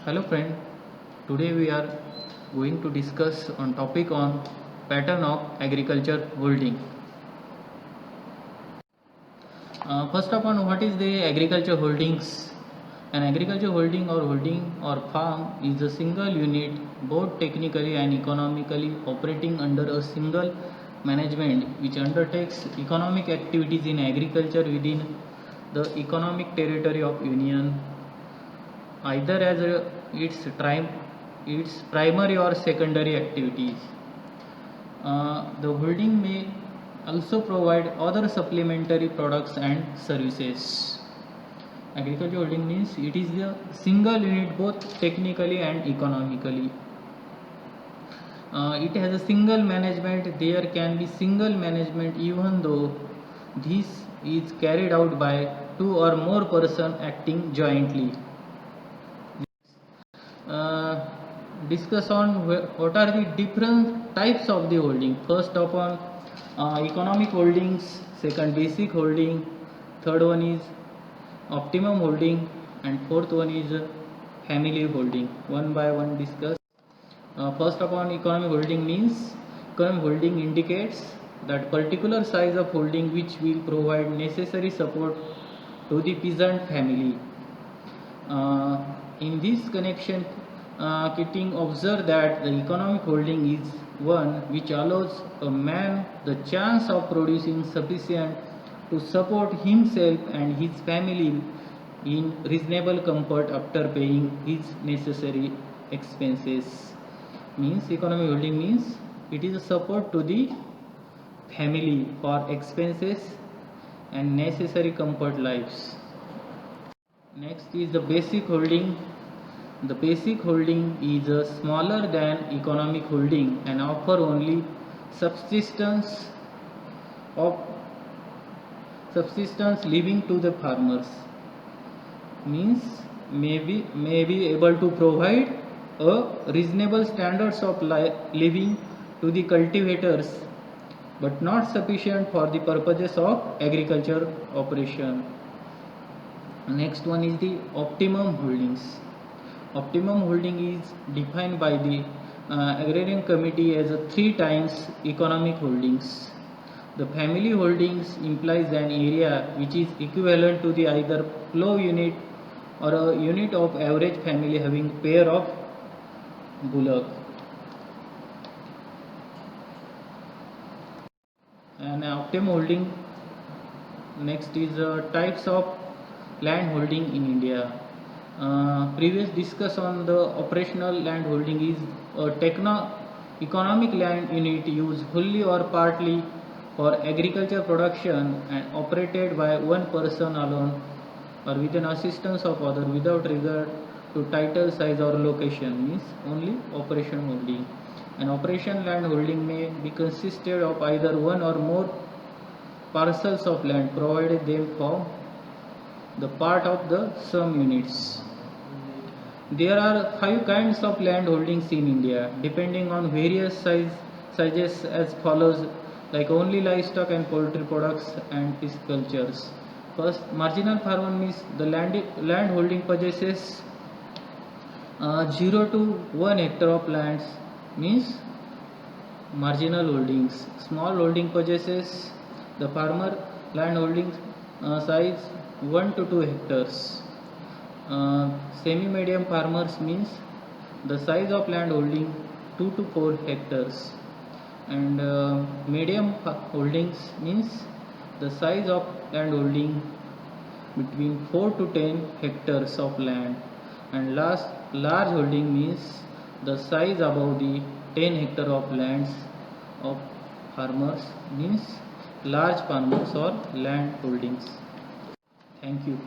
Hello friend, today we are going to discuss on topic on pattern of agriculture holding. First of all, what is the agriculture holdings? An agriculture holding or farm is a single unit both technically and economically operating under a single management which undertakes economic activities in agriculture within the economic territory of union either as its primary or secondary activities. The holding may also provide other supplementary products and services. Agriculture holding means it is a single unit both technically and economically. It has a single management. There can be single management even though this is carried out by two or more persons acting jointly. Discuss on what are the different types of the holding. First of all, economic holdings, second basic holding, third one is optimum holding, and fourth one is family holding. One by one discuss. First of all, economic holding means economic holding indicates that particular size of holding which will provide necessary support to the peasant family. In this connection, Keating observed that the economic holding is one which allows a man the chance of producing sufficient to support himself and his family in reasonable comfort after paying his necessary expenses. Means economic holding means it is a support to the family for expenses and necessary comfort lives. Next is the basic holding. The basic holding is smaller than economic holding and offer only subsistence living to the farmers. Means may be able to provide a reasonable standards of living to the cultivators, but not sufficient for the purposes of agriculture operation. Next one is the optimum holdings. Optimum holding is defined by the agrarian committee as 3 times economic holdings. The family holdings implies an area which is equivalent to the either plough unit or a unit of average family having pair of bullock. And optimum holding, next is types of land holding in India. Previous discuss on the operational land holding is a economic land unit used wholly or partly for agriculture production and operated by one person alone or with an assistance of other without regard to title, size or location. Means only operation holding. An operation land holding may be consisted of either one or more parcels of land provided them form the part of the sum units. There are 5 kinds of land holdings in India depending on various sizes as follows, like only livestock and poultry products and piscicultures. First, marginal farmer means the land holding possesses 0 to 1 hectare of lands, means marginal holdings. Small holding possesses the farmer land holding size 1 to 2 hectares. Semi-medium farmers means the size of land holding 2 to 4 hectares, and medium holdings means the size of land holding between 4 to 10 hectares of land, and large holding means the size above the 10 hectare of lands of farmers, means large farmers or land holdings. Thank you.